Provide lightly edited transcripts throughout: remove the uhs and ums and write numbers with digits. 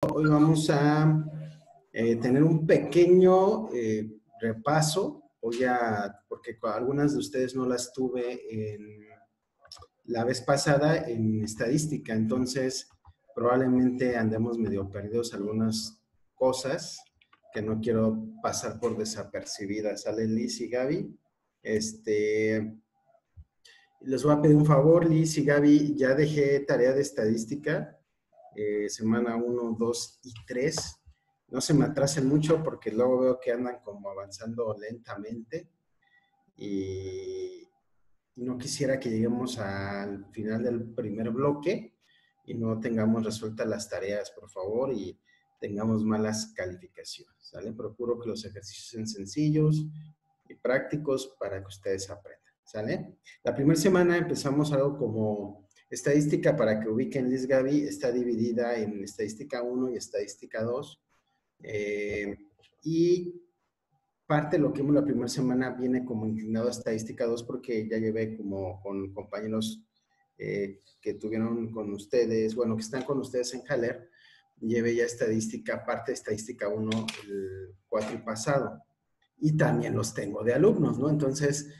Hoy vamos a tener un pequeño repaso. Porque algunas de ustedes no las tuve la vez pasada en estadística, entonces probablemente andemos medio perdidos algunas cosas que no quiero pasar por desapercibidas. ¿Sale, Liz y Gaby? Les voy a pedir un favor, Liz y Gaby, ya dejé tarea de estadística, semana 1, 2 y 3. No se me atrasen mucho porque luego veo que andan como avanzando lentamente y no quisiera que lleguemos al final del primer bloque y no tengamos resueltas las tareas, por favor, y tengamos malas calificaciones, ¿sale? Procuro que los ejercicios sean sencillos y prácticos para que ustedes aprendan, ¿sale? La primera semana empezamos algo como estadística. Para que ubiquen, Liz, Gaby, está dividida en estadística 1 y estadística 2. Y parte de lo que vimos la primera semana viene como inclinado a estadística 2 porque ya llevé como con compañeros que tuvieron con ustedes, bueno, que están con ustedes en Haller, llevé ya estadística, parte de estadística 1 el 4 pasado. Y también los tengo de alumnos, ¿no? Entonces,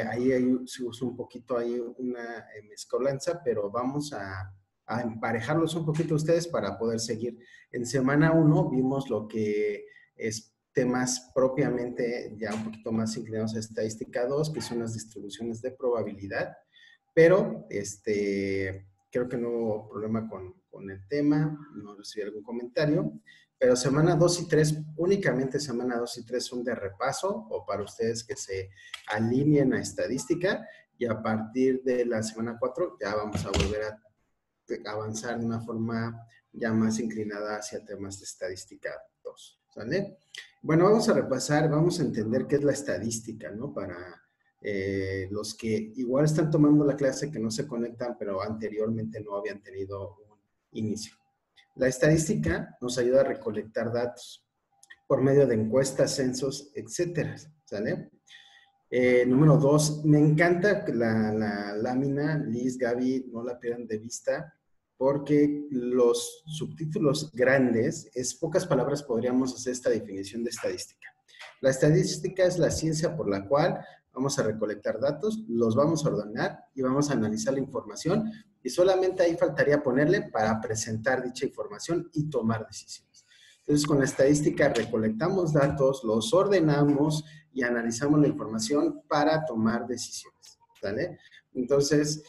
ahí se usa un poquito, hay una mezcolanza, pero vamos a emparejarlos un poquito ustedes para poder seguir. En semana 1 vimos lo que es temas propiamente ya un poquito más inclinados a estadística 2, que son las distribuciones de probabilidad, pero creo que no hubo problema con el tema, no recibí algún comentario, pero semana 2 y 3, únicamente semana 2 y 3 son de repaso o para ustedes que se alineen a estadística, y a partir de la semana 4 ya vamos a volver a avanzar de una forma ya más inclinada hacia temas de estadística 2, ¿sale? Bueno, vamos a repasar, vamos a entender qué es la estadística, ¿no? Para los que igual están tomando la clase, que no se conectan, pero anteriormente no habían tenido un inicio. La estadística nos ayuda a recolectar datos por medio de encuestas, censos, etcétera, ¿sale? Número 2, me encanta la lámina, Liz, Gaby, no la pierdan de vista, porque los subtítulos grandes, pocas palabras podríamos hacer esta definición de estadística. La estadística es la ciencia por la cual vamos a recolectar datos, los vamos a ordenar y vamos a analizar la información, y solamente ahí faltaría ponerle para presentar dicha información y tomar decisiones. Entonces, con la estadística recolectamos datos, los ordenamos y analizamos la información para tomar decisiones, ¿vale? Entonces,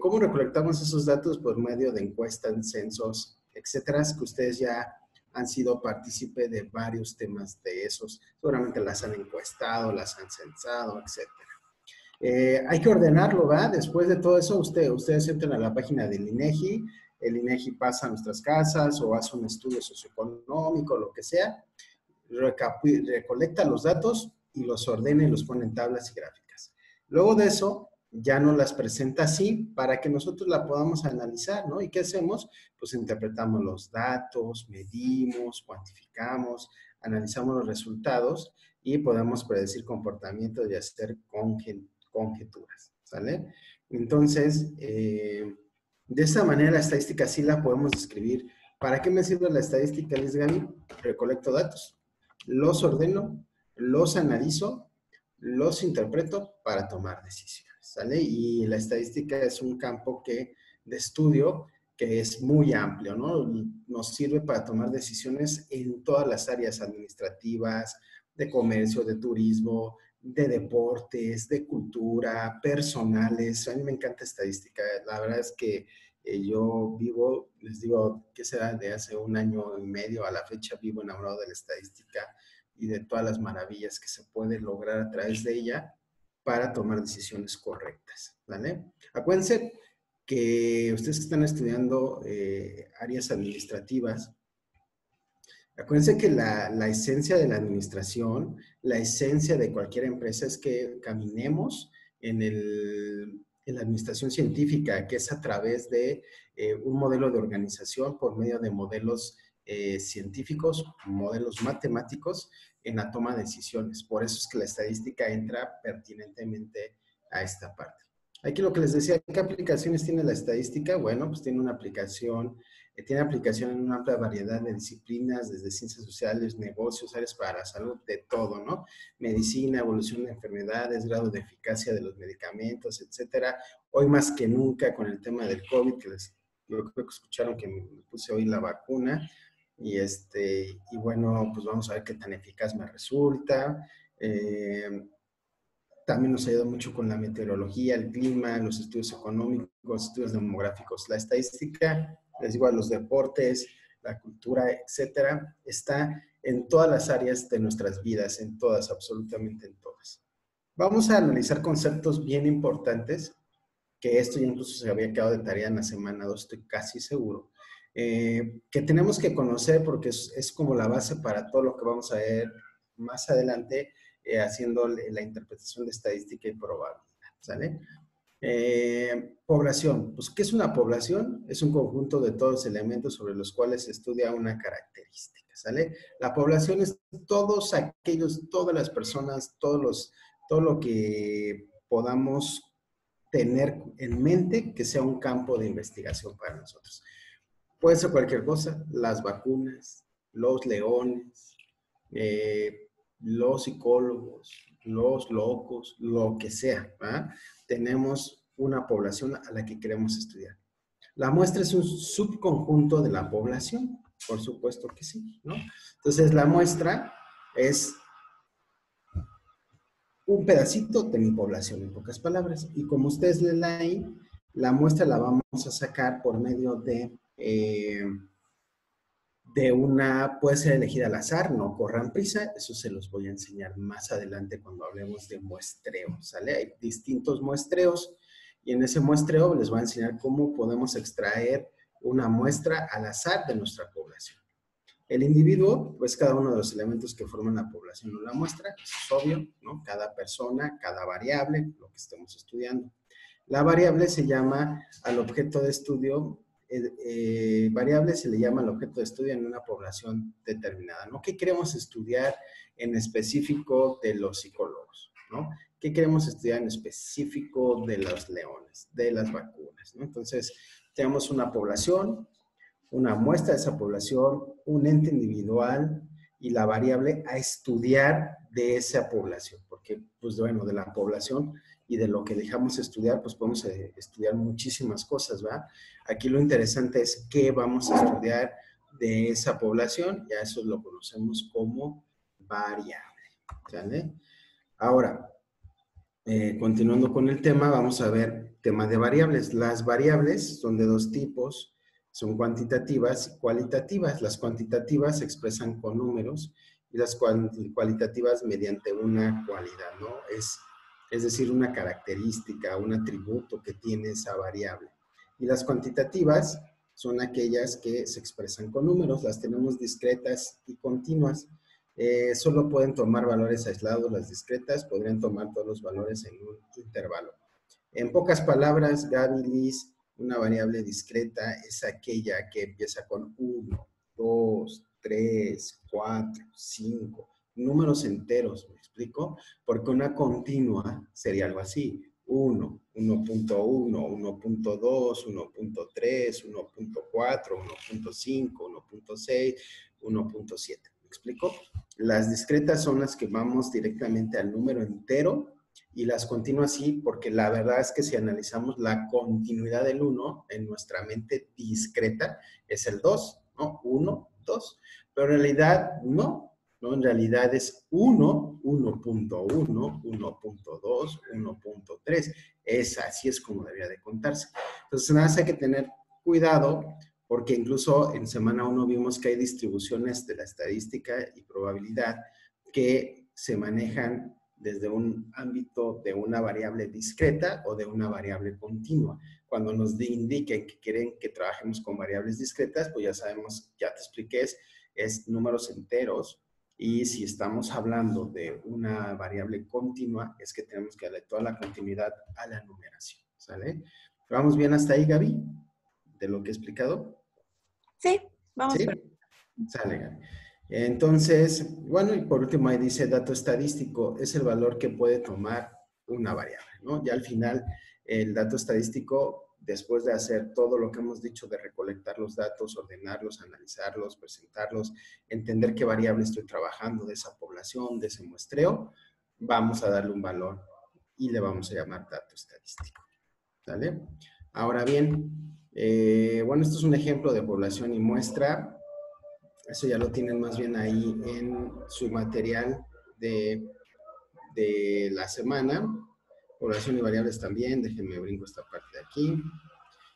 ¿cómo recolectamos esos datos? Por medio de encuestas, censos, etcétera, que ustedes ya han sido partícipe de varios temas de esos. Seguramente las han encuestado, las han censado, etcétera. Hay que ordenarlo, ¿va? Después de todo eso, ustedes entran a la página del INEGI, el INEGI pasa a nuestras casas o hace un estudio socioeconómico, lo que sea, recolecta los datos y los ordena y los pone en tablas y gráficas. Luego de eso, ya nos las presenta así para que nosotros la podamos analizar, ¿no? ¿Y qué hacemos? Pues interpretamos los datos, medimos, cuantificamos, analizamos los resultados y podemos predecir comportamientos y hacer conjeturas, ¿sale? Entonces, de esa manera la estadística sí la podemos describir. ¿Para qué me sirve la estadística, Liz, Gaby? Recolecto datos, los ordeno, los analizo, los interpreto para tomar decisiones, ¿sale? Y la estadística es un campo de estudio que es muy amplio, ¿no? Nos sirve para tomar decisiones en todas las áreas administrativas, de comercio, de turismo, de deportes, de cultura, personales. A mí me encanta estadística. La verdad es que yo vivo, les digo, que será de hace 1 año y medio a la fecha, vivo enamorado de la estadística y de todas las maravillas que se puede lograr a través de ella para tomar decisiones correctas, ¿vale? Acuérdense que ustedes que están estudiando áreas administrativas, acuérdense que la esencia de la administración, la esencia de cualquier empresa es que caminemos en la administración científica, que es a través de un modelo de organización por medio de modelos científicos, modelos matemáticos en la toma de decisiones. Por eso es que la estadística entra pertinentemente a esta parte. Aquí lo que les decía, ¿qué aplicaciones tiene la estadística? Bueno, pues tiene una aplicación tiene aplicación en una amplia variedad de disciplinas, desde ciencias sociales, negocios, áreas para la salud, de todo, ¿no? Medicina, evolución de enfermedades, grado de eficacia de los medicamentos, etcétera. Hoy más que nunca con el tema del COVID, yo creo que escucharon que me puse hoy la vacuna, y bueno, pues vamos a ver qué tan eficaz me resulta. También nos ayuda mucho con la meteorología, el clima, los estudios económicos, estudios demográficos. La estadística, les digo, a los deportes, la cultura, etcétera, está en todas las áreas de nuestras vidas, en todas, absolutamente en todas. Vamos a analizar conceptos bien importantes, que esto ya incluso se había quedado de tarea en la semana 2, estoy casi seguro, que tenemos que conocer porque es como la base para todo lo que vamos a ver más adelante, haciendo la interpretación de estadística y probabilidad, ¿sale? Población. Pues, ¿qué es una población? Es un conjunto de todos los elementos sobre los cuales se estudia una característica, ¿sale? La población es todos aquellos, todas las personas, todo lo que podamos tener en mente que sea un campo de investigación para nosotros. Puede ser cualquier cosa, las vacunas, los leones, los psicólogos, los locos, lo que sea, ¿verdad? Tenemos una población a la que queremos estudiar. La muestra es un subconjunto de la población, por supuesto que sí, ¿no? Entonces, la muestra es un pedacito de mi población, en pocas palabras. Y como ustedes leen ahí, la muestra la vamos a sacar por medio de una, puede ser elegida al azar, no corran prisa, eso se los voy a enseñar más adelante cuando hablemos de muestreo, ¿sale? Hay distintos muestreos y en ese muestreo les voy a enseñar cómo podemos extraer una muestra al azar de nuestra población. El individuo, pues cada uno de los elementos que forman la población o la muestra, eso es obvio, ¿no? Cada persona, cada variable, lo que estemos estudiando. La variable se llama al objeto de estudio, variable se le llama al objeto de estudio en una población determinada, ¿no? ¿Qué queremos estudiar en específico de los psicólogos, ¿no? ¿Qué queremos estudiar en específico de los leones, de las vacunas, ¿no? Entonces, tenemos una población, una muestra de esa población, un ente individual y la variable a estudiar de esa población, porque, pues bueno, de la población y de lo que dejamos estudiar, pues podemos estudiar muchísimas cosas, ¿va? Aquí lo interesante es qué vamos a estudiar de esa población, ya eso lo conocemos como variable, ¿sale? Ahora, continuando con el tema, vamos a ver tema de variables. Las variables son de dos tipos, son cuantitativas y cualitativas. Las cuantitativas se expresan con números y las cualitativas mediante una cualidad, ¿no? Es decir, una característica, un atributo que tiene esa variable. Y las cuantitativas son aquellas que se expresan con números, las tenemos discretas y continuas. Solo pueden tomar valores aislados, las discretas podrían tomar todos los valores en un intervalo. En pocas palabras, Gaby, Liz, una variable discreta es aquella que empieza con 1, 2, 3, 4, 5, números enteros, ¿me explico? Porque una continua sería algo así, 1, 1.1, 1.2, 1.3, 1.4, 1.5, 1.6, 1.7. ¿Me explico? Las discretas son las que vamos directamente al número entero y las continuas sí, porque la verdad es que si analizamos la continuidad del 1 en nuestra mente discreta es el 2, ¿no? 1, 2. Pero en realidad no, ¿no? En realidad es 1, 1.1, 1.2, 1.3. Así es como debería de contarse. Entonces, nada más hay que tener cuidado porque incluso en semana 1 vimos que hay distribuciones de la estadística y probabilidad que se manejan desde un ámbito de una variable discreta o de una variable continua. Cuando nos indiquen que quieren que trabajemos con variables discretas, pues ya sabemos, ya te expliqué, es números enteros, y si estamos hablando de una variable continua, es que tenemos que darle toda la continuidad a la numeración, ¿sale? ¿Vamos bien hasta ahí, Gaby? ¿De lo que he explicado? Sí, vamos. ¿Sí? Sale, Gaby. Entonces, bueno, y por último ahí dice dato estadístico, es el valor que puede tomar una variable, ¿no? Ya al final, el dato estadístico después de hacer todo lo que hemos dicho de recolectar los datos, ordenarlos, analizarlos, presentarlos, entender qué variable estoy trabajando de esa población, de ese muestreo, vamos a darle un valor y le vamos a llamar dato estadístico. ¿Sale? Ahora bien, bueno, esto es un ejemplo de población y muestra. Eso ya lo tienen más bien ahí en su material de la semana. Población y variables también. Déjenme brinco esta parte de aquí.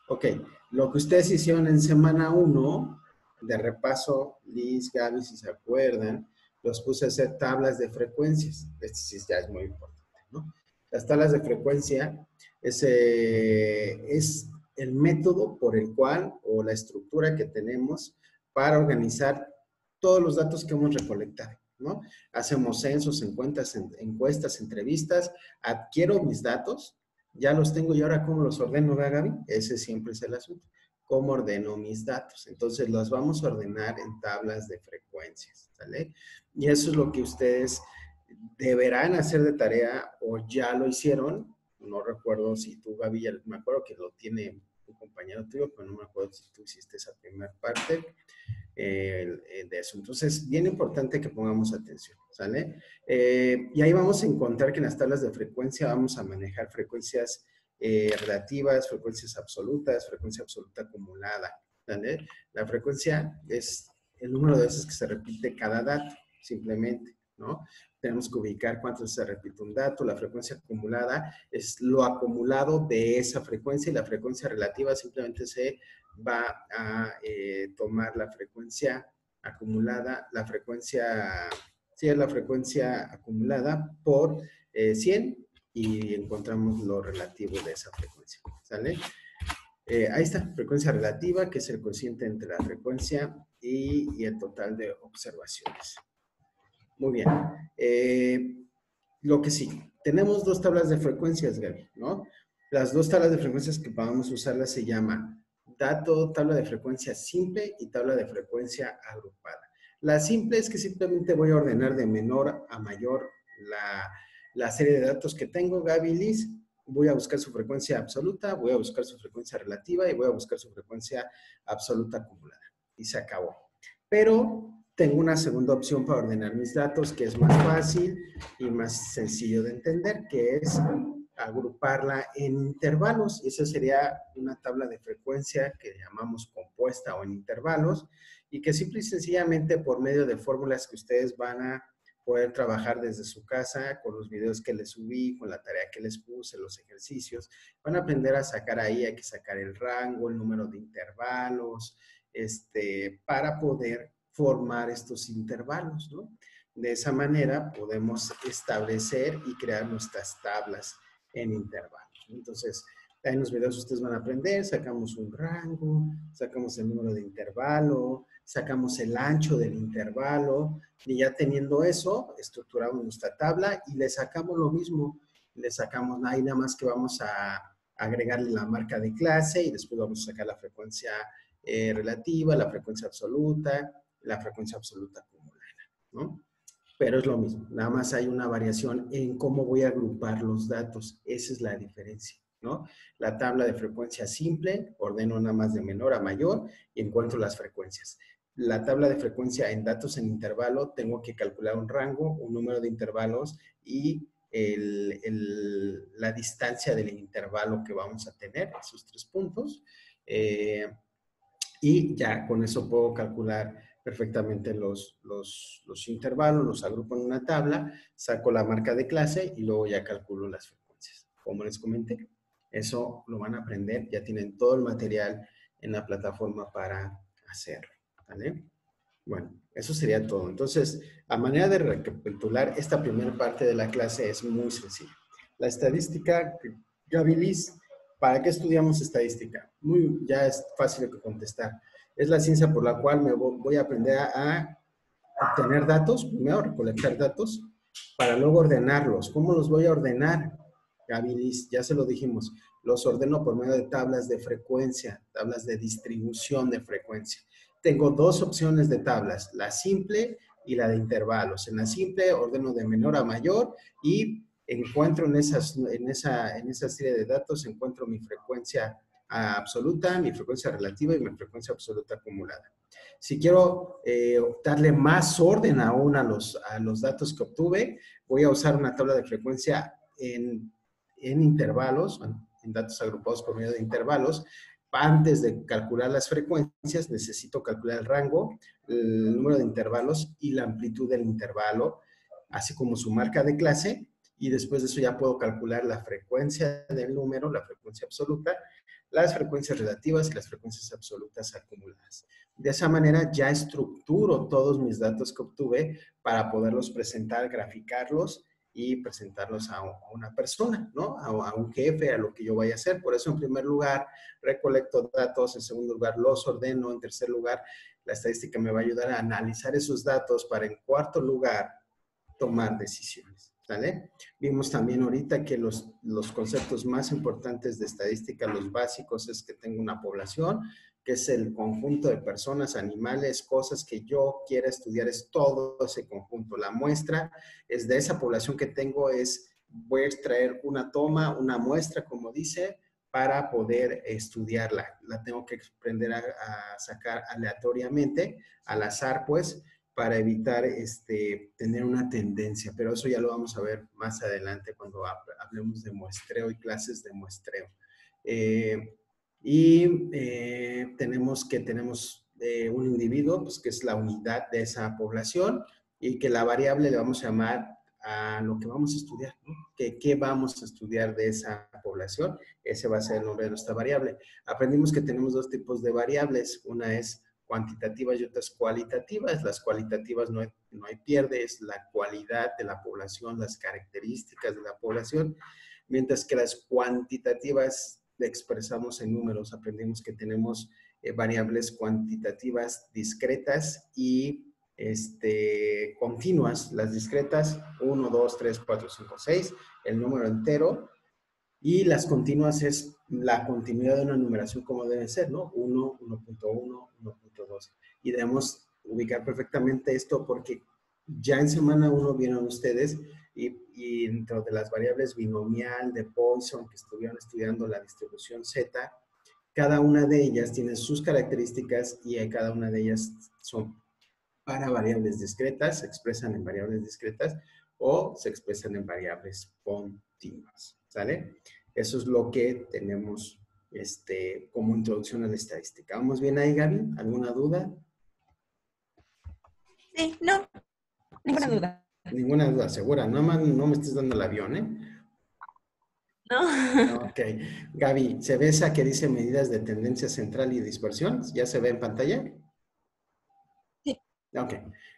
Ok, lo que ustedes hicieron en semana 1 de repaso, Liz, Gaby, si se acuerdan, los puse a hacer tablas de frecuencias. Este sí ya es muy importante, ¿no? Las tablas de frecuencia es el método por el cual, o la estructura que tenemos para organizar todos los datos que hemos recolectado, ¿no? Hacemos censos, encuestas, entrevistas, adquiero mis datos, ya los tengo y ahora ¿cómo los ordeno, Gaby? Ese siempre es el asunto. ¿Cómo ordeno mis datos? Entonces los vamos a ordenar en tablas de frecuencias, ¿sale? Y eso es lo que ustedes deberán hacer de tarea o ya lo hicieron. No recuerdo si tú, Gaby, me acuerdo que lo tiene un compañero tuyo, pero no me acuerdo si tú hiciste esa primera parte de eso. Entonces, bien importante que pongamos atención, ¿sale? Y ahí vamos a encontrar que en las tablas de frecuencia vamos a manejar frecuencias relativas, frecuencias absolutas, frecuencia absoluta acumulada, ¿sale? La frecuencia es el número de veces que se repite cada dato, simplemente, ¿no? Tenemos que ubicar cuánto se repite un dato. La frecuencia acumulada es lo acumulado de esa frecuencia y la frecuencia relativa simplemente se va a tomar la frecuencia acumulada, la frecuencia, sí, es la frecuencia acumulada por 100 y encontramos lo relativo de esa frecuencia, ¿sale? Ahí está, frecuencia relativa, que es el cociente entre la frecuencia y el total de observaciones. Muy bien. Lo que sigue. Tenemos dos tablas de frecuencias, Gaby, ¿no? Las dos tablas de frecuencias que vamos a usarlas se llama tabla de frecuencia simple y tabla de frecuencia agrupada. La simple es que simplemente voy a ordenar de menor a mayor la serie de datos que tengo, Gaby, Liz. Voy a buscar su frecuencia absoluta, voy a buscar su frecuencia relativa y voy a buscar su frecuencia absoluta acumulada. Y se acabó. Pero tengo una segunda opción para ordenar mis datos que es más fácil y más sencillo de entender, que es agruparla en intervalos. Y esa sería una tabla de frecuencia que llamamos compuesta o en intervalos y que simple y sencillamente por medio de fórmulas que ustedes van a poder trabajar desde su casa con los videos que les subí, con la tarea que les puse, los ejercicios, van a aprender a sacar ahí, hay que sacar el rango, el número de intervalos, para poder formar estos intervalos, ¿no? De esa manera podemos establecer y crear nuestras tablas en intervalos. Entonces, en los videos ustedes van a aprender, sacamos un rango, sacamos el número de intervalo, sacamos el ancho del intervalo, y ya teniendo eso, estructuramos nuestra tabla y le sacamos lo mismo. Le sacamos ahí nada más que vamos a agregarle la marca de clase y después vamos a sacar la frecuencia relativa, la frecuencia absoluta acumulada, ¿no? Pero es lo mismo, nada más hay una variación en cómo voy a agrupar los datos, esa es la diferencia, ¿no? La tabla de frecuencia simple, ordeno nada más de menor a mayor y encuentro las frecuencias. La tabla de frecuencia en datos en intervalo, tengo que calcular un rango, un número de intervalos y la distancia del intervalo que vamos a tener, esos 3 puntos. Y ya con eso puedo calcular perfectamente los intervalos, los agrupo en una tabla, saco la marca de clase y luego ya calculo las frecuencias. Como les comenté, eso lo van a aprender, ya tienen todo el material en la plataforma para hacerlo, ¿vale? Bueno, eso sería todo. Entonces, a manera de recapitular, esta primera parte de la clase es muy sencilla. La estadística, Gaby, Liz, ¿para qué estudiamos estadística? Ya es fácil de contestar. Es la ciencia por la cual me voy a aprender a obtener datos, primero recolectar datos, para luego ordenarlos. ¿Cómo los voy a ordenar? Gaby, Liz, ya se lo dijimos. Los ordeno por medio de tablas de frecuencia, tablas de distribución de frecuencia. Tengo dos opciones de tablas, la simple y la de intervalos. En la simple ordeno de menor a mayor y encuentro en esa serie de datos, encuentro mi frecuencia absoluta, mi frecuencia relativa y mi frecuencia absoluta acumulada. Si quiero darle más orden aún a los datos que obtuve, voy a usar una tabla de frecuencia en intervalos, en datos agrupados por medio de intervalos. Antes de calcular las frecuencias, necesito calcular el rango, el número de intervalos y la amplitud del intervalo, así como su marca de clase, y después de eso ya puedo calcular la frecuencia del número, la frecuencia absoluta, las frecuencias relativas y las frecuencias absolutas acumuladas. De esa manera ya estructuro todos mis datos que obtuve para poderlos presentar, graficarlos y presentarlos a una persona, ¿no? A un jefe, a lo que yo vaya a hacer. Por eso, en primer lugar, recolecto datos. En segundo lugar, los ordeno. En tercer lugar, la estadística me va a ayudar a analizar esos datos para, en cuarto lugar, tomar decisiones. ¿Sale? Vimos también ahorita que los conceptos más importantes de estadística, los básicos, es que tengo una población, que es el conjunto de personas, animales, cosas que yo quiera estudiar, es todo ese conjunto. La muestra es de esa población que tengo, voy a extraer una toma, una muestra, como dice, para poder estudiarla. La tengo que aprender a sacar aleatoriamente, al azar, pues, para evitar tener una tendencia, pero eso ya lo vamos a ver más adelante cuando hablemos de muestreo y clases de muestreo. Tenemos un individuo, pues, que es la unidad de esa población, y que la variable le vamos a llamar a lo que vamos a estudiar, ¿no? ¿Qué vamos a estudiar de esa población? Ese va a ser el nombre de nuestra variable. Aprendimos que tenemos dos tipos de variables. Una es cuantitativas y otras cualitativas. Las cualitativas no hay pierde, es la cualidad de la población, las características de la población, mientras que las cuantitativas le expresamos en números. Aprendimos que tenemos variables cuantitativas discretas y continuas. Las discretas, 1, 2, 3, 4, 5, 6, el número entero. Y las continuas es la continuidad de una numeración como debe ser, ¿no? 1, 1.1, 1.2. Y debemos ubicar perfectamente esto porque ya en semana 1 vieron ustedes y dentro de las variables binomial, de Poisson, que estuvieron estudiando la distribución Z, cada una de ellas tiene sus características y cada una de ellas son para variables discretas, se expresan en variables discretas o se expresan en variables continuas. ¿Sale? Eso es lo que tenemos como introducción a la estadística. ¿Vamos bien ahí, Gaby? ¿Alguna duda? Sí, no, ninguna duda. Ninguna duda, segura. No me estés dando el avión, ¿eh? No. Ok. Gaby, ¿se ve esa que dice medidas de tendencia central y dispersión? ¿Ya se ve en pantalla? Sí. Ok.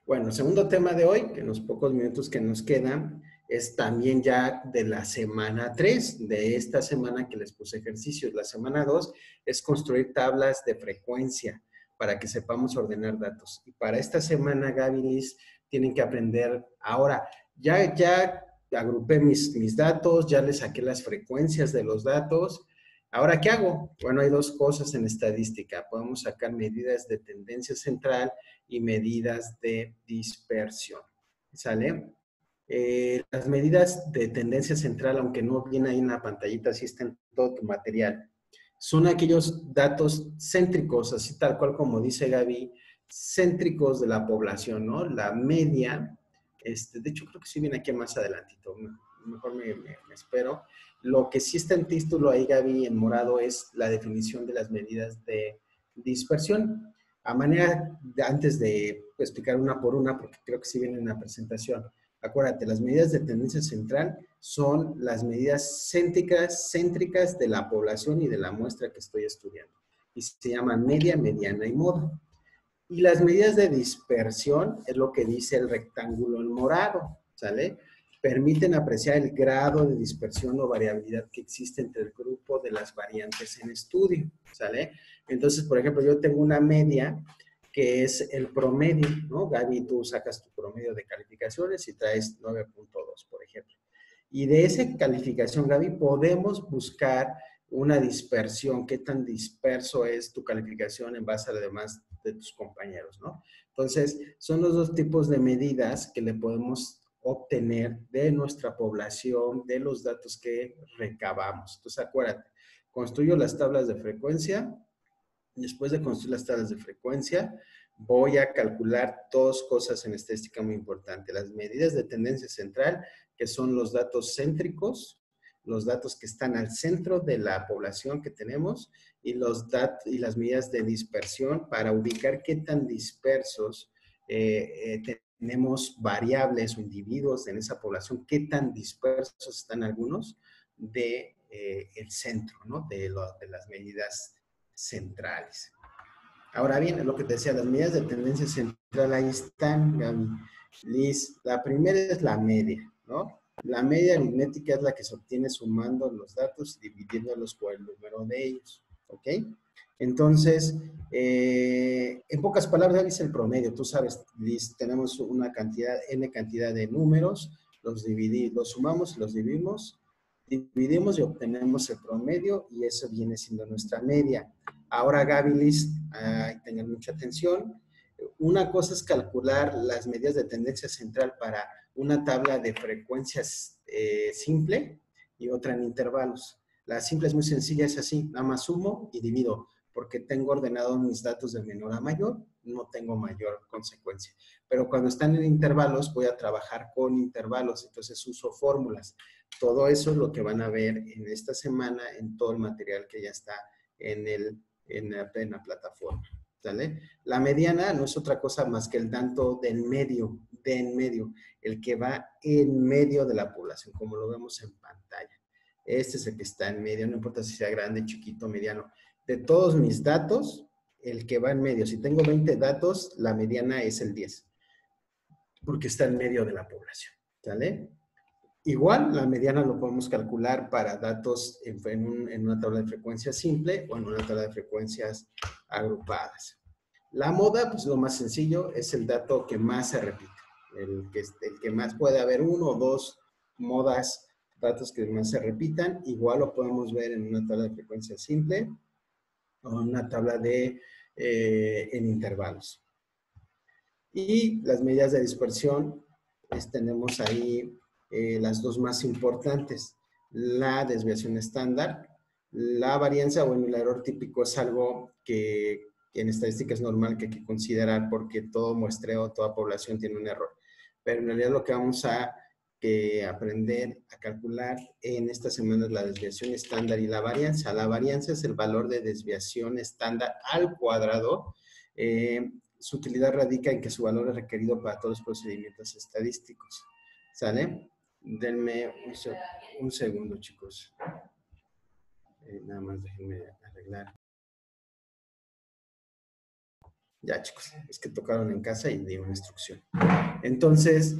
Bueno, el segundo tema de hoy, que en los pocos minutos que nos quedan, es también ya de la semana 3, de esta semana que les puse ejercicios. La semana 2 es construir tablas de frecuencia para que sepamos ordenar datos. Y para esta semana, Gaby, Liz, tienen que aprender ahora. Ya agrupé mis datos, ya les saqué las frecuencias de los datos. Ahora, ¿qué hago? Bueno, hay dos cosas en estadística. Podemos sacar medidas de tendencia central y medidas de dispersión. ¿Sale? Las medidas de tendencia central, aunque no viene ahí en la pantallita, sí está en todo tu material, son aquellos datos céntricos, así tal cual como dice Gaby, céntricos de la población, ¿no? La media, de hecho creo que sí viene aquí más adelantito, mejor me espero. Lo que sí está en título ahí, Gaby, en morado, es la definición de las medidas de dispersión. A manera, antes de explicar una por una, porque creo que sí viene en la presentación, acuérdate, las medidas de tendencia central son las medidas céntricas de la población y de la muestra que estoy estudiando. Y se llaman media, mediana y modo. Y las medidas de dispersión es lo que dice el rectángulo en morado, ¿sale? Permiten apreciar el grado de dispersión o variabilidad que existe entre el grupo de las variantes en estudio, ¿sale? Entonces, por ejemplo, yo tengo una media que es el promedio, ¿no? Gaby, tú sacas tu promedio de calificaciones y traes 9.2, por ejemplo. Y de esa calificación, Gaby, podemos buscar una dispersión, qué tan disperso es tu calificación en base a lo demás de tus compañeros, ¿no? Entonces, son los dos tipos de medidas que le podemos obtener de nuestra población, de los datos que recabamos. Entonces, acuérdate, Construyo las tablas de frecuencia. Después de construir las tablas de frecuencia, voy a calcular dos cosas en estadística muy importantes. Las medidas de tendencia central, que son los datos céntricos, los datos que están al centro de la población que tenemos, y las medidas de dispersión para ubicar qué tan dispersos tenemos variables o individuos en esa población, qué tan dispersos están algunos de el centro, ¿no? De las medidas centrales. Ahora bien, es lo que te decía, las medidas de tendencia central ahí están, Gaby. Liz, la primera es la media, ¿no? La media aritmética es la que se obtiene sumando los datos y dividiéndolos por el número de ellos, ¿ok? Entonces, en pocas palabras, Gaby, es el promedio. Tú sabes, Liz, tenemos una cantidad, n cantidad de números, los sumamos y los dividimos y obtenemos el promedio y eso viene siendo nuestra media. Ahora, Gaby, Liz, tengan mucha atención. Una cosa es calcular las medidas de tendencia central para una tabla de frecuencias simple y otra en intervalos. La simple es muy sencilla, es así, nada más sumo y divido, porque tengo ordenado mis datos de menor a mayor, no tengo mayor consecuencia. Pero cuando están en intervalos, voy a trabajar con intervalos, entonces uso fórmulas. Todo eso es lo que van a ver en esta semana en todo el material que ya está en la plataforma. ¿Sale? La mediana no es otra cosa más que el dato del medio, de en medio, el que va en medio de la población, como lo vemos en pantalla. Este es el que está en medio, no importa si sea grande, chiquito, mediano. De todos mis datos, el que va en medio. Si tengo 20 datos, la mediana es el 10, porque está en medio de la población. ¿Sale? Igual, la mediana lo podemos calcular para datos en una tabla de frecuencias simple o en una tabla de frecuencias agrupadas. La moda, pues lo más sencillo, es el dato que más se repite. El que más puede haber uno o dos modas, datos que más se repitan. Igual lo podemos ver en una tabla de frecuencias simple o en una tabla en intervalos. Y las medidas de dispersión, tenemos ahí las dos más importantes. La desviación estándar, la varianza, bueno, el error típico es algo que en estadística es normal que hay que considerar porque todo muestreo, toda población tiene un error. Pero en realidad lo que vamos a aprender a calcular en esta semana es la desviación estándar y la varianza. La varianza es el valor de desviación estándar al cuadrado. Su utilidad radica en que su valor es requerido para todos los procedimientos estadísticos. ¿Sale? Denme un segundo, chicos. Nada más déjenme arreglar. Ya, chicos, es que tocaron en casa y di una instrucción. Entonces,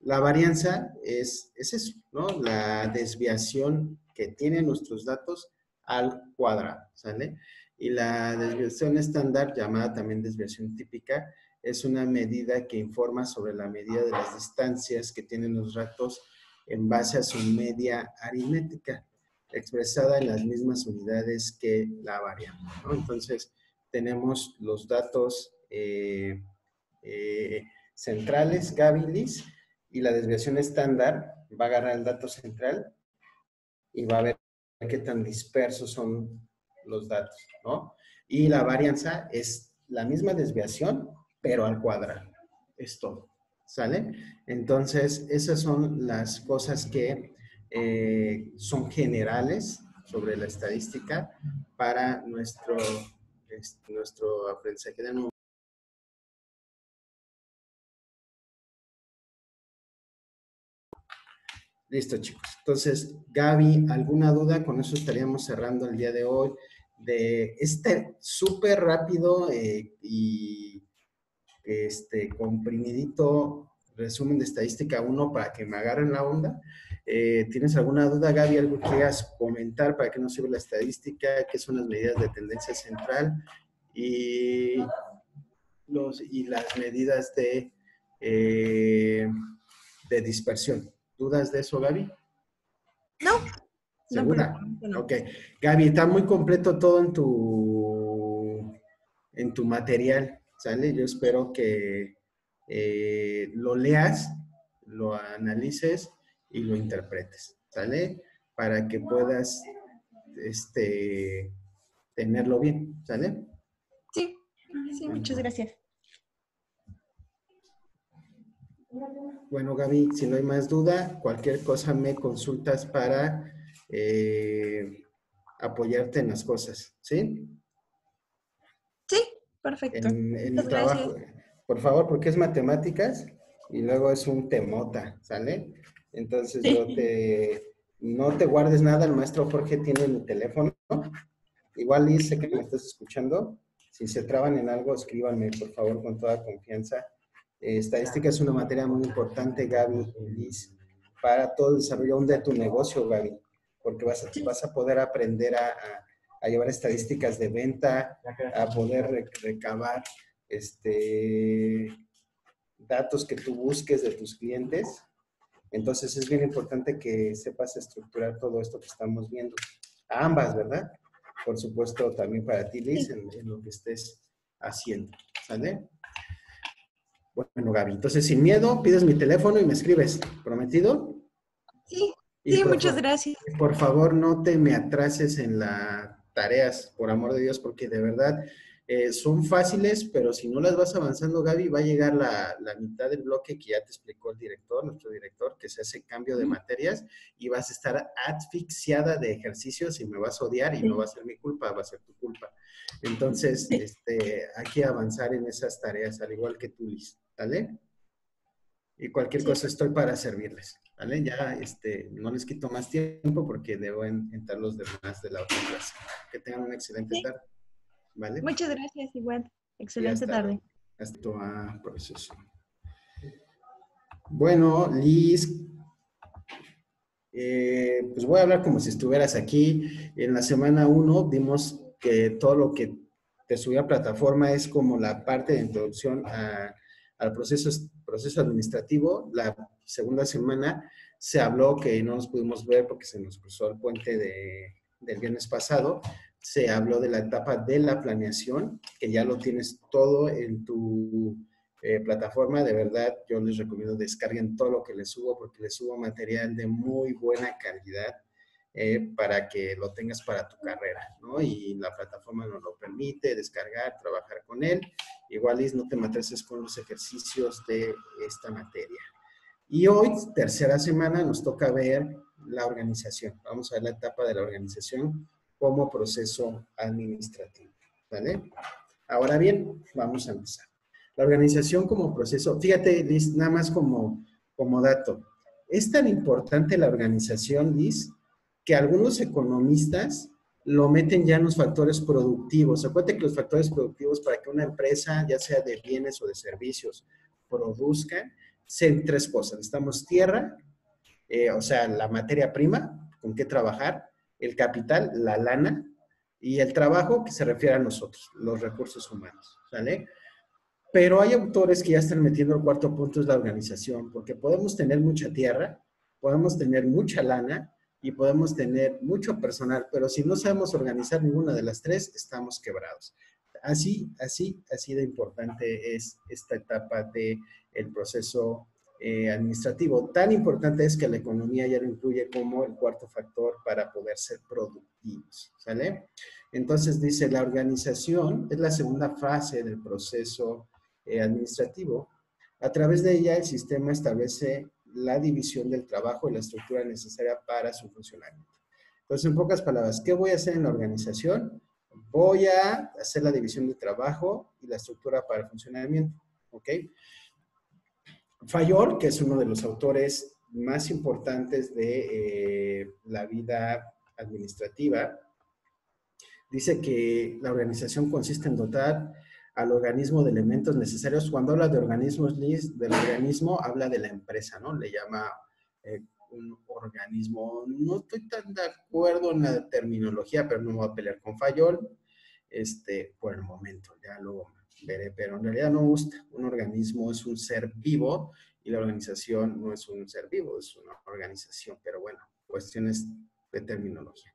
la varianza es eso, ¿no? La desviación que tienen nuestros datos al cuadrado, ¿sale? Y la desviación estándar, llamada también desviación típica, es una medida que informa sobre la medida de las distancias que tienen los datos en base a su media aritmética, expresada en las mismas unidades que la variable, ¿no? Entonces, tenemos los datos centrales, Gavilis, y la desviación estándar va a agarrar el dato central y va a ver qué tan dispersos son los datos, ¿no? Y la varianza es la misma desviación, pero al cuadrado. Es todo. ¿Sale? Entonces, esas son las cosas que son generales sobre la estadística para nuestro aprendizaje de números. Listo, chicos. Entonces, Gaby, ¿alguna duda? Con eso estaríamos cerrando el día de hoy de este súper rápido y comprimidito resumen de estadística 1 para que me agarren la onda. ¿Tienes alguna duda, Gaby? ¿Algo que quieras comentar para que nos sirva la estadística? ¿Qué son las medidas de tendencia central? Y las medidas de dispersión. ¿Dudas de eso, Gaby? No. ¿Segura? No. Ok. Gaby, está muy completo todo en tu material, ¿sale? Yo espero que lo leas, lo analices y lo interpretes, ¿sale? Para que puedas tenerlo bien, ¿sale? Sí, sí, muchas gracias. Bueno, Gaby, si no hay más duda, cualquier cosa me consultas para apoyarte en las cosas, ¿sí? Sí, perfecto. En Muchas el gracias. trabajo, por favor, porque es matemáticas y luego es un temota, ¿sale? Entonces Sí, no te guardes nada, el maestro Jorge tiene mi teléfono. Igual Liz, sé que me estás escuchando. Si se traban en algo, escríbanme, por favor, con toda confianza. Estadística es una materia muy importante, Gaby y Liz, para todo el desarrollo aún de tu negocio, Gaby, porque sí, vas a poder aprender a llevar estadísticas de venta, a poder recabar datos que tú busques de tus clientes. Entonces es bien importante que sepas estructurar todo esto que estamos viendo. A ambas, ¿verdad? Por supuesto, también para ti, Liz, sí, en lo que estés haciendo. ¿Sale? Bueno, Gaby, entonces sin miedo, pides mi teléfono y me escribes. ¿Prometido? sí, Y sí, muchas gracias. por favor, no te me atrases en las tareas, por amor de Dios, porque de verdad son fáciles, pero si no las vas avanzando, Gaby, va a llegar la mitad del bloque que ya te explicó el director, nuestro director, que se hace cambio de materias y vas a estar asfixiada de ejercicios y me vas a odiar y no va a Sí, ser mi culpa, va a ser tu culpa. Entonces, sí, hay que avanzar en esas tareas, al igual que tú, Liz, ¿vale? Y cualquier sí, cosa estoy para servirles, ¿vale? Ya no les quito más tiempo porque debo entrar los demás de la otra clase. Que tengan una excelente sí. tarde, ¿vale? Muchas gracias, igual. Y Excelente hasta luego. tarde. Hasta a proceso. Bueno, Liz, pues voy a hablar como si estuvieras aquí. En la semana 1 vimos que todo lo que te subí a plataforma es como la parte de introducción al proceso administrativo. La segunda semana se habló que no nos pudimos ver porque se nos cruzó el puente del viernes pasado. Se habló de la etapa de la planeación, que ya lo tienes todo en tu plataforma. De verdad, yo les recomiendo descarguen todo lo que les subo porque les subo material de muy buena calidad para que lo tengas para tu carrera, ¿no? Y la plataforma nos lo permite descargar, trabajar con él. Igual no te matrices con los ejercicios de esta materia. Y hoy, tercera semana, nos toca ver la organización. Vamos a ver la etapa de la organización como proceso administrativo, ¿vale? Ahora bien, vamos a empezar. La organización como proceso, fíjate, Liz, nada más como dato. Es tan importante la organización, Liz, que algunos economistas lo meten ya en los factores productivos. Acuérdate que los factores productivos para que una empresa, ya sea de bienes o de servicios, produzca, son tres cosas. Necesitamos tierra, o sea, la materia prima, con qué trabajar, el capital, la lana, y el trabajo que se refiere a nosotros, los recursos humanos, ¿sale? Pero hay autores que ya están metiendo el cuarto punto, es la organización, porque podemos tener mucha tierra, podemos tener mucha lana y podemos tener mucho personal, pero si no sabemos organizar ninguna de las tres, estamos quebrados. Así de importante es esta etapa del proceso administrativo. Tan importante es que la economía ya lo incluye como el cuarto factor para poder ser productivos, ¿sale? Entonces dice, la organización es la segunda fase del proceso administrativo. A través de ella, el sistema establece la división del trabajo y la estructura necesaria para su funcionamiento. Entonces, en pocas palabras, ¿qué voy a hacer en la organización? Voy a hacer la división del trabajo y la estructura para el funcionamiento. ¿Ok? Fayol, que es uno de los autores más importantes de la vida administrativa, dice que la organización consiste en dotar al organismo de elementos necesarios. Cuando habla de organismos, Liz, del organismo, habla de la empresa, ¿no? Le llama un organismo. No estoy tan de acuerdo en la terminología, pero no me voy a pelear con Fayol por el momento, ya lo veré, pero en realidad no me gusta. Un organismo es un ser vivo y la organización no es un ser vivo, es una organización, pero bueno, cuestiones de terminología.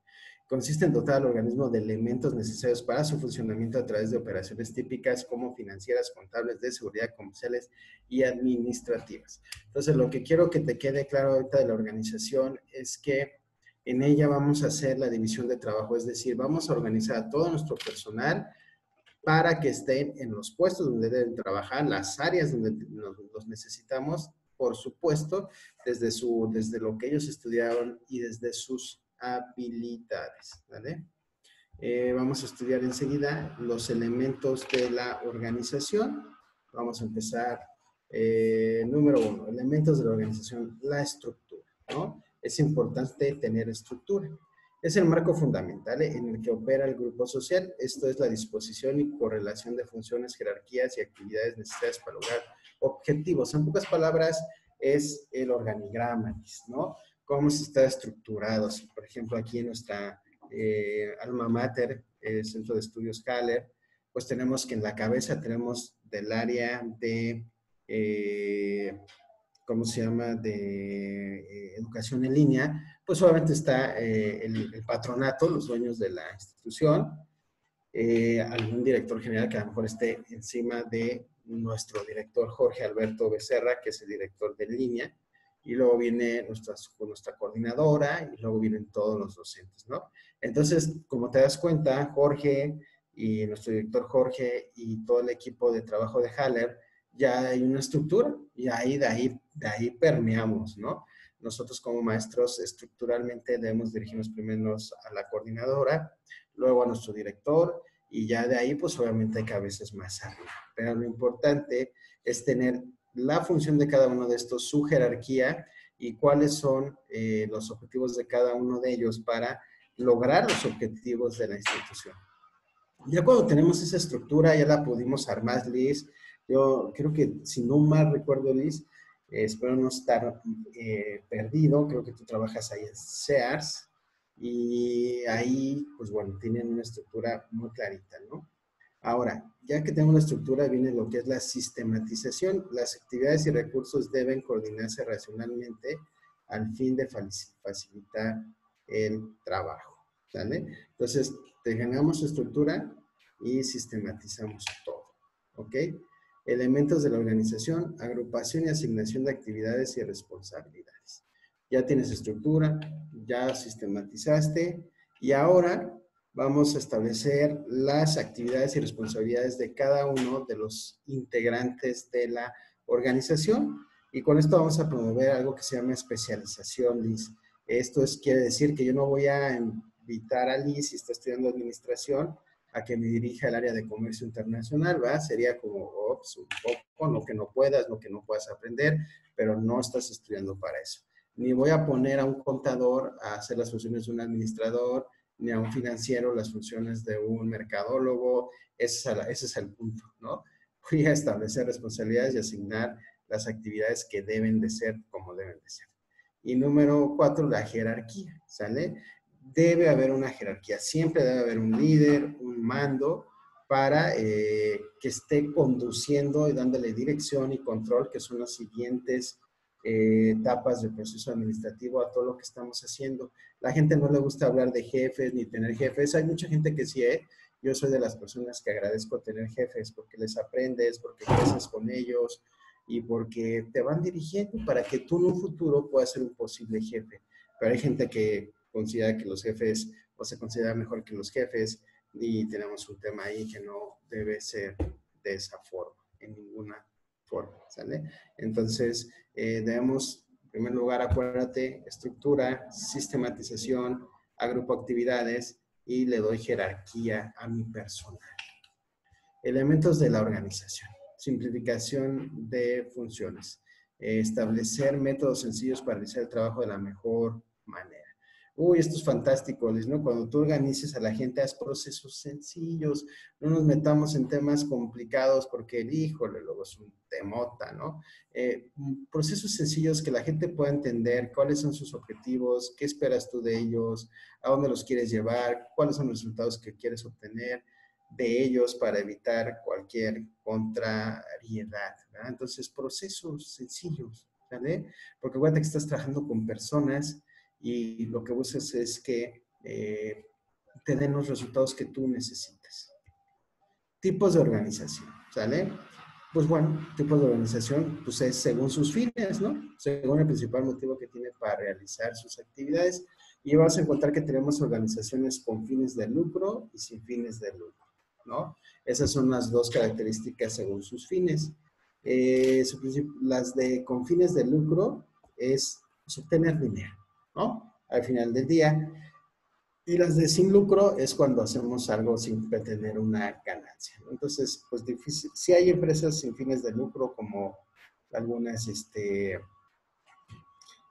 Consiste en dotar al organismo de elementos necesarios para su funcionamiento a través de operaciones típicas como financieras, contables, de seguridad, comerciales y administrativas. Entonces, lo que quiero que te quede claro ahorita de la organización es que En ella vamos a hacer la división de trabajo, es decir, vamos a organizar a todo nuestro personal para que estén en los puestos donde deben trabajar, las áreas donde los necesitamos, por supuesto, desde lo que ellos estudiaron y desde sus habilidades, ¿vale? Vamos a estudiar enseguida los elementos de la organización. Vamos a empezar, número 1, elementos de la organización, la estructura, ¿no? Es importante tener estructura. Es el marco fundamental en el que opera el grupo social. Esto es la disposición y correlación de funciones, jerarquías y actividades necesarias para lograr objetivos. En pocas palabras, es el organigrama, ¿no? Cómo se está estructurado. Por ejemplo, aquí en nuestra alma mater, Centro de Estudios Haller, pues tenemos que en la cabeza tenemos del área de, ¿cómo se llama?, de educación en línea, pues obviamente está el patronato, los dueños de la institución, algún director general que a lo mejor esté encima de nuestro director Jorge Alberto Becerra, que es el director de línea, y luego viene nuestra coordinadora, y luego vienen todos los docentes, ¿no? Entonces, como te das cuenta, Jorge y nuestro director Jorge y todo el equipo de trabajo de Haller, ya hay una estructura, y ahí, de ahí permeamos, ¿no? Nosotros como maestros estructuralmente debemos dirigirnos primero a la coordinadora, luego a nuestro director, y ya de ahí pues obviamente hay cabezas más arriba. Pero lo importante es tener la función de cada uno de estos, su jerarquía y cuáles son los objetivos de cada uno de ellos para lograr los objetivos de la institución. Ya cuando tenemos esa estructura, ya la pudimos armar, Liz. Yo creo que, si no mal recuerdo, Liz, espero no estar perdido, creo que tú trabajas ahí en Sears, y ahí, pues bueno, tienen una estructura muy clarita, ¿no? Ahora, ya que tengo una estructura, viene lo que es la sistematización. Las actividades y recursos deben coordinarse racionalmente al fin de facilitar el trabajo, ¿sale? Entonces, generamos estructura y sistematizamos todo, ¿ok? Elementos de la organización, agrupación y asignación de actividades y responsabilidades. Ya tienes estructura, ya sistematizaste, y ahora vamos a establecer las actividades y responsabilidades de cada uno de los integrantes de la organización. Y con esto vamos a promover algo que se llama especialización, Liz. Esto quiere decir que yo no voy a invitar a Liz, si está estudiando administración, a que me dirija al área de comercio internacional, ¿va? Sería como, ops, un poco, no que no puedas aprender, pero no estás estudiando para eso. Ni voy a poner a un contador a hacer las funciones de un administrador, ni a un financiero las funciones de un mercadólogo. Ese es el punto, ¿no? Voy a establecer responsabilidades y asignar las actividades que deben de ser como deben de ser. Y número 4, la jerarquía, ¿sale? Debe haber una jerarquía, siempre debe haber un líder, un mando, para que esté conduciendo y dándole dirección y control, que son las siguientes etapas del proceso administrativo a todo lo que estamos haciendo. La gente no le gusta hablar de jefes ni tener jefes. Hay mucha gente que sí, yo soy de las personas que agradezco tener jefes porque les aprendes, porque creces con ellos y porque te van dirigiendo para que tú en un futuro puedas ser un posible jefe. Pero hay gente que considera que los jefes, o se considera mejor que los jefes, y tenemos un tema ahí que no debe ser de esa forma, en ninguna forma, ¿sale? Entonces, debemos, en primer lugar, acuérdate, estructura, sistematización, agrupo actividades y le doy jerarquía a mi personal. Elementos de la organización. Simplificación de funciones. Establecer métodos sencillos para realizar el trabajo de la mejor manera. Uy, esto es fantástico, Liz, ¿no? Cuando tú organices a la gente, haz procesos sencillos, no nos metamos en temas complicados porque, híjole, luego es un temota, ¿no? Procesos sencillos que la gente pueda entender cuáles son sus objetivos, qué esperas tú de ellos, a dónde los quieres llevar, cuáles son los resultados que quieres obtener de ellos para evitar cualquier contrariedad, ¿verdad? Entonces, procesos sencillos, ¿vale? Porque acuérdate que estás trabajando con personas y lo que buscas es que te den los resultados que tú necesitas. Tipos de organización, ¿sale? Pues bueno, tipos de organización, pues es según sus fines, ¿no? Según el principal motivo que tiene para realizar sus actividades. Y vas a encontrar que tenemos organizaciones con fines de lucro y sin fines de lucro, ¿no? Esas son las dos características según sus fines. Las de con fines de lucro es pues, obtener dinero, ¿no? Al final del día. Y las de sin lucro es cuando hacemos algo sin pretender una ganancia. Entonces, pues difícil. Sí hay empresas sin fines de lucro como algunas,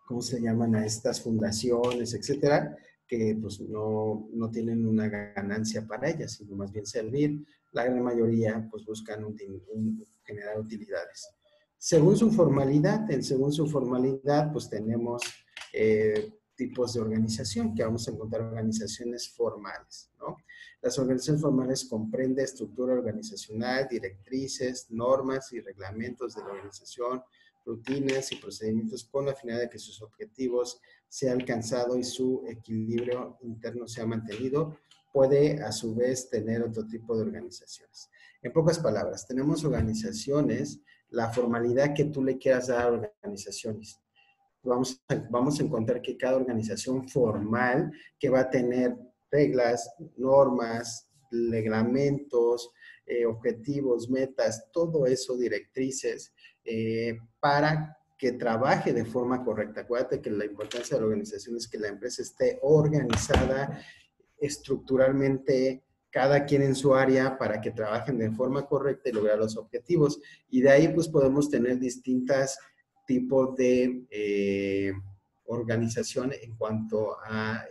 ¿cómo se llaman a estas fundaciones, etcétera? Que pues no tienen una ganancia para ellas, sino más bien servir. La gran mayoría pues buscan generar utilidades. Según su formalidad, pues tenemos tipos de organización, que vamos a encontrar organizaciones formales, ¿no? Las organizaciones formales comprenden estructura organizacional, directrices, normas y reglamentos de la organización, rutinas y procedimientos con la finalidad de que sus objetivos sean alcanzados y su equilibrio interno sea mantenido. Puede a su vez tener otro tipo de organizaciones. En pocas palabras, tenemos organizaciones, la formalidad que tú le quieras dar a organizaciones. Vamos a encontrar que cada organización formal que va a tener reglas, normas, reglamentos, objetivos, metas, todo eso, directrices, para que trabaje de forma correcta. Acuérdate que la importancia de la organización es que la empresa esté organizada estructuralmente, cada quien en su área, para que trabajen de forma correcta y lograr los objetivos. Y de ahí pues podemos tener distintas tipos de organización en cuanto a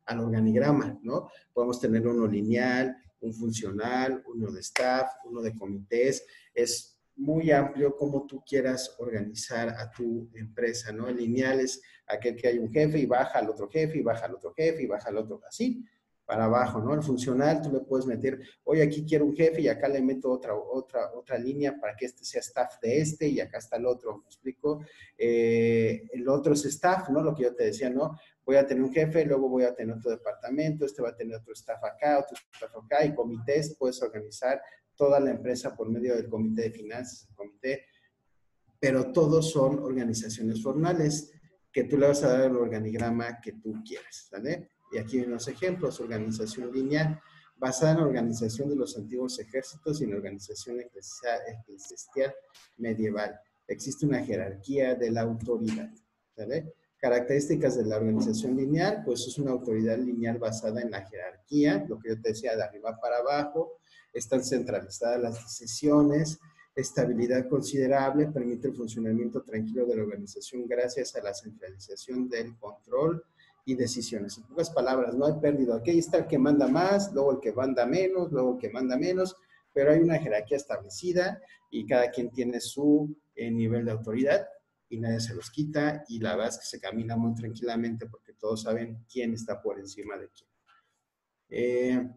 al organigrama, ¿no? Podemos tener uno lineal, un funcional, uno de staff, uno de comités. Es muy amplio como tú quieras organizar a tu empresa, ¿no? El lineal es aquel que hay un jefe y baja al otro jefe y baja al otro jefe y baja al otro, así, para abajo, ¿no? El funcional tú le puedes meter, oye, aquí quiero un jefe y acá le meto otra línea para que este sea staff de este y acá está el otro, ¿me explico? El otro es staff, ¿no? Lo que yo te decía, ¿no? Voy a tener un jefe, luego voy a tener otro departamento, este va a tener otro staff acá, otro staff acá, y comités, puedes organizar toda la empresa por medio del comité de finanzas, el comité, pero todos son organizaciones formales que tú le vas a dar el organigrama que tú quieras, ¿vale? Y aquí vienen los ejemplos: organización lineal, basada en la organización de los antiguos ejércitos y en la organización eclesiástica medieval. Existe una jerarquía de la autoridad, ¿vale? Características de la organización lineal, pues es una autoridad lineal basada en la jerarquía, lo que yo te decía, de arriba para abajo. Están centralizadas las decisiones, estabilidad considerable, permite el funcionamiento tranquilo de la organización gracias a la centralización del control y decisiones. En pocas palabras, no hay pérdida. Aquí está el que manda más, luego el que manda menos, luego el que manda menos, pero hay una jerarquía establecida y cada quien tiene su nivel de autoridad y nadie se los quita, y la verdad es que se camina muy tranquilamente porque todos saben quién está por encima de quién.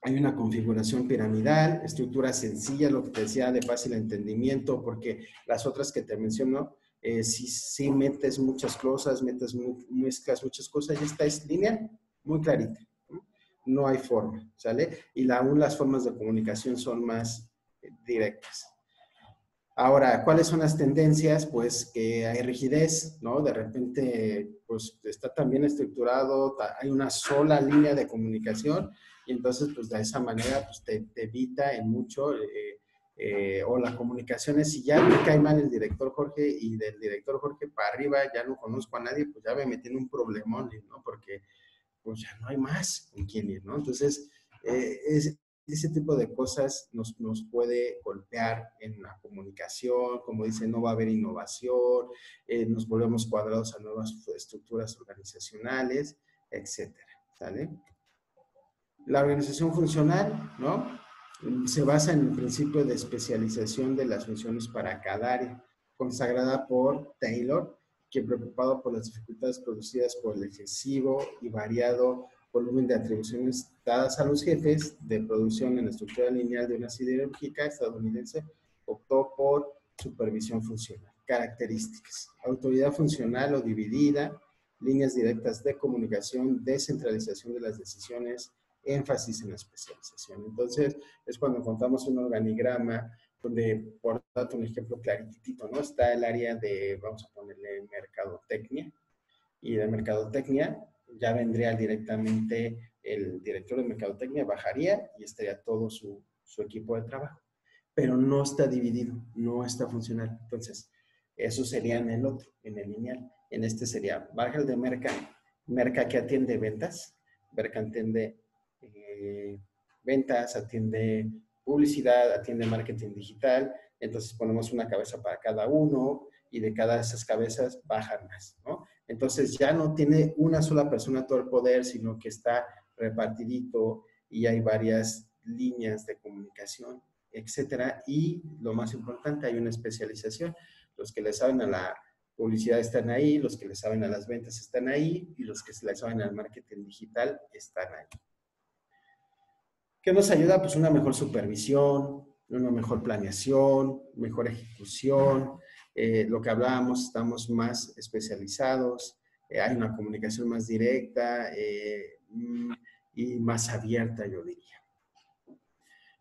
Hay una configuración piramidal, estructura sencilla, lo que te decía, de fácil entendimiento, porque las otras que te menciono, si metes muchas cosas, mezclas muchas cosas, y esta es lineal, muy clarita, ¿no? No hay forma, ¿sale? Y aún las formas de comunicación son más directas. Ahora, ¿cuáles son las tendencias? Pues que hay rigidez, ¿no? De repente, pues está tan bien estructurado, hay una sola línea de comunicación, y entonces, pues de esa manera, pues te evita en mucho, o la comunicación es, si ya me cae mal el director Jorge y del director Jorge para arriba ya no conozco a nadie, pues ya me metí en un problemón, ¿no? Porque pues ya no hay más con quién ir, ¿no? Entonces, ese tipo de cosas nos puede golpear en la comunicación, como dicen, no va a haber innovación, nos volvemos cuadrados a nuevas estructuras organizacionales, etcétera, ¿sale? La organización funcional, ¿no? Se basa en el principio de especialización de las funciones para cada área, consagrada por Taylor, que preocupado por las dificultades producidas por el excesivo y variado volumen de atribuciones dadas a los jefes de producción en la estructura lineal de una siderúrgica estadounidense, optó por supervisión funcional. Características: autoridad funcional o dividida, líneas directas de comunicación, descentralización de las decisiones, énfasis en la especialización. Entonces, es cuando encontramos un organigrama donde, por darte un ejemplo claritito, ¿no? Está el área de, vamos a ponerle mercadotecnia, y de mercadotecnia, ya vendría directamente el director de mercadotecnia, bajaría y estaría todo su equipo de trabajo. Pero no está dividido, no está funcional. Entonces, eso sería en el otro, en el lineal. En este sería, baja el de merca que atiende ventas, merca atiende ventas, atiende publicidad, atiende marketing digital, entonces ponemos una cabeza para cada uno y de cada de esas cabezas bajan más, ¿no? Entonces ya no tiene una sola persona todo el poder, sino que está repartidito y hay varias líneas de comunicación, etcétera. Y lo más importante, hay una especialización. Los que le saben a la publicidad están ahí, los que le saben a las ventas están ahí y los que le saben al marketing digital están ahí. ¿Qué nos ayuda? Pues una mejor supervisión, una mejor planeación, mejor ejecución. Lo que hablábamos, estamos más especializados, hay una comunicación más directa y más abierta, yo diría.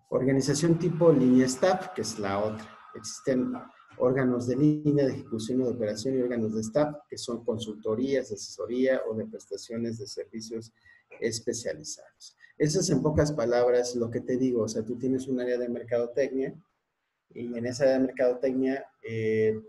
Organización tipo línea staff, que es la otra. Existen órganos de línea de ejecución o de operación y órganos de staff, que son consultorías, de asesoría o de prestaciones de servicios especializados. Eso es en pocas palabras lo que te digo. O sea, tú tienes un área de mercadotecnia y en esa área de mercadotecnia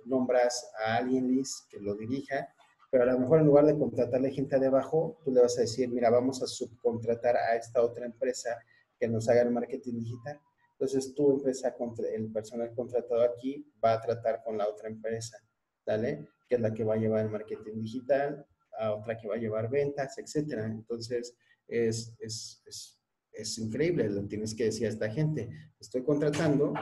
nombras a alguien, Liz, que lo dirija, pero a lo mejor en lugar de contratarle gente de abajo, tú le vas a decir, mira, vamos a subcontratar a esta otra empresa que nos haga el marketing digital. Entonces, tu empresa, el personal contratado aquí, va a tratar con la otra empresa, ¿vale? Que es la que va a llevar el marketing digital, a otra que va a llevar ventas, etcétera. Entonces, es increíble, lo tienes que decir a esta gente. Estoy contratando,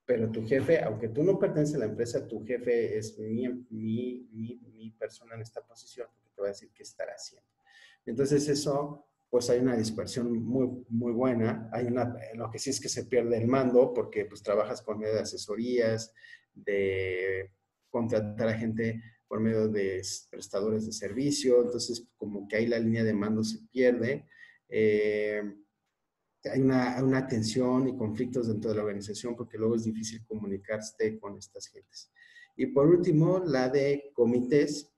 pero tu jefe, aunque tú no perteneces a la empresa, tu jefe es mi persona en esta posición, porque te va a decir qué estará haciendo. Entonces, eso pues hay una dispersión muy, muy buena. Lo que sí es que se pierde el mando porque pues trabajas por medio de asesorías, de contratar a gente por medio de prestadores de servicio, entonces como que ahí la línea de mando se pierde. Hay una tensión y conflictos dentro de la organización porque luego es difícil comunicarse con estas gentes. Y por último, la de comités,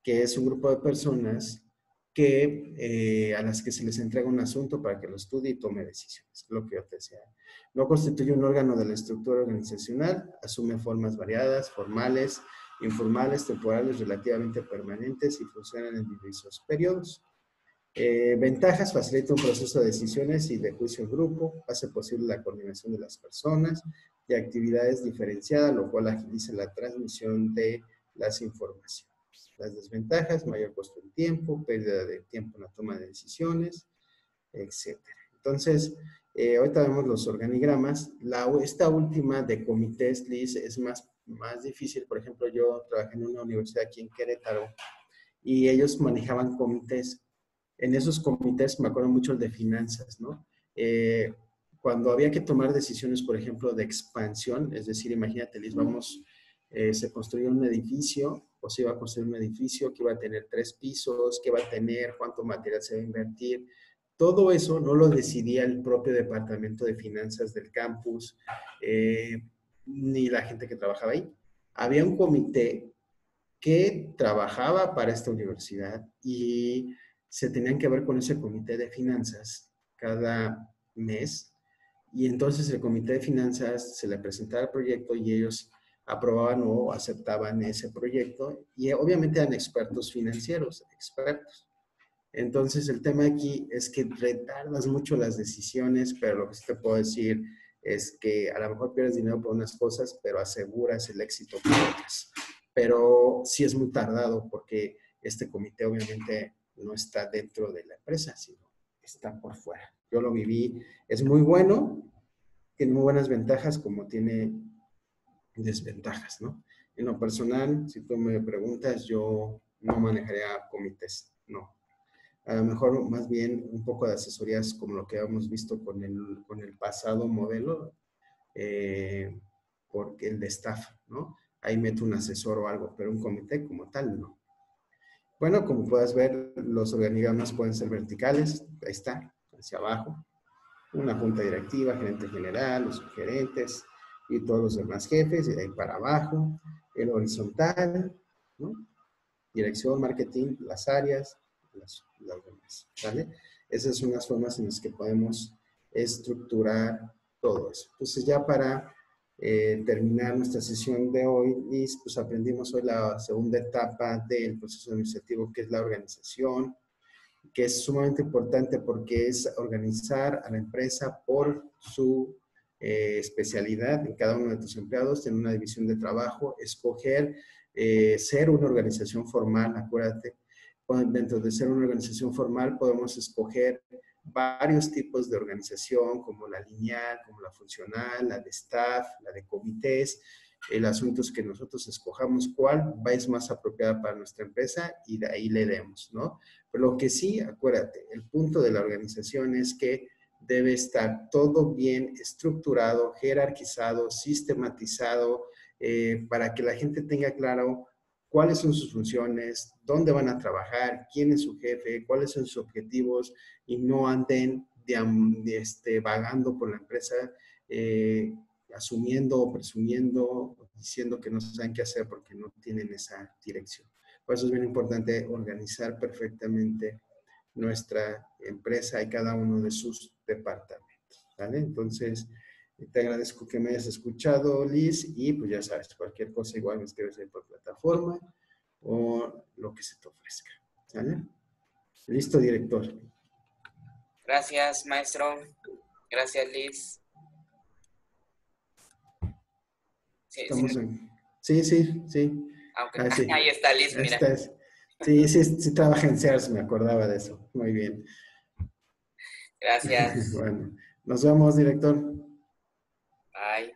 que es un grupo de personas a las que se les entrega un asunto para que lo estudie y tome decisiones, lo que yo te decía. No constituye un órgano de la estructura organizacional, asume formas variadas, formales, informales, temporales, relativamente permanentes y funcionan en diversos periodos. Ventajas: facilita un proceso de decisiones y de juicio en grupo, hace posible la coordinación de las personas y actividades diferenciadas, lo cual agiliza la transmisión de las informaciones. Las desventajas: mayor costo en tiempo, pérdida de tiempo en la toma de decisiones, etc. Entonces, ahorita vemos los organigramas. Esta última de comités, Liz, es más difícil. Por ejemplo, yo trabajé en una universidad aquí en Querétaro y ellos manejaban comités. En esos comités, me acuerdo mucho el de finanzas, ¿no? Cuando había que tomar decisiones, por ejemplo, de expansión, es decir, imagínate, Liz, se construyó un edificio, o se iba a construir un edificio que iba a tener 3 pisos, que va a tener, cuánto material se va a invertir. Todo eso no lo decidía el propio departamento de finanzas del campus, ni la gente que trabajaba ahí. Había un comité que trabajaba para esta universidad y se tenían que ver con ese comité de finanzas cada mes. Y entonces el comité de finanzas se le presentaba el proyecto y ellos aprobaban o aceptaban ese proyecto y obviamente eran expertos financieros, expertos. Entonces el tema aquí es que retardas mucho las decisiones, pero lo que sí te puedo decir es que a lo mejor pierdes dinero por unas cosas, pero aseguras el éxito por otras. Pero sí es muy tardado porque este comité obviamente no está dentro de la empresa, sino está por fuera. Yo lo viví, es muy bueno, tiene muy buenas ventajas como tiene desventajas, ¿no? En lo personal, si tú me preguntas, yo no manejaría comités, no. A lo mejor más bien un poco de asesorías como lo que hemos visto con el pasado modelo, porque el de staff, ¿no? Ahí meto un asesor o algo, pero un comité como tal, no. Bueno, como puedes ver, los organigramas pueden ser verticales, ahí está, hacia abajo. Una junta directiva, gerente general, los gerentes y todos los demás jefes, y de ahí para abajo. El horizontal, ¿no? dirección, marketing, las áreas, las demás, ¿vale? Esas son las formas en las que podemos estructurar todo eso. Entonces, ya para terminar nuestra sesión de hoy, Liz, pues aprendimos hoy la segunda etapa del proceso administrativo, que es la organización, que es sumamente importante porque es organizar a la empresa por su especialidad en cada uno de tus empleados, tener una división de trabajo, escoger ser una organización formal, acuérdate, dentro de ser una organización formal podemos escoger varios tipos de organización, como la lineal, como la funcional, la de staff, la de comités. El asunto es que nosotros escojamos cuál es más apropiada para nuestra empresa y de ahí le demos, ¿no? Pero lo que sí, acuérdate, el punto de la organización es que debe estar todo bien estructurado, jerarquizado, sistematizado, para que la gente tenga claro cuáles son sus funciones, dónde van a trabajar, quién es su jefe, cuáles son sus objetivos y no anden vagando por la empresa, asumiendo o presumiendo, diciendo que no saben qué hacer porque no tienen esa dirección. Por eso es bien importante organizar perfectamente nuestra empresa y cada uno de sus departamentos, ¿vale? Entonces, te agradezco que me hayas escuchado, Liz, y pues ya sabes, cualquier cosa igual me escribes ahí por plataforma o lo que se te ofrezca, ¿vale? Listo, director. Gracias, maestro. Gracias, Liz. Sí, sí. Aunque, sí. Ahí está Liz, mira. Sí, trabaja en Sears, me acordaba de eso. Muy bien. Gracias. Bueno, nos vemos, director. Bye.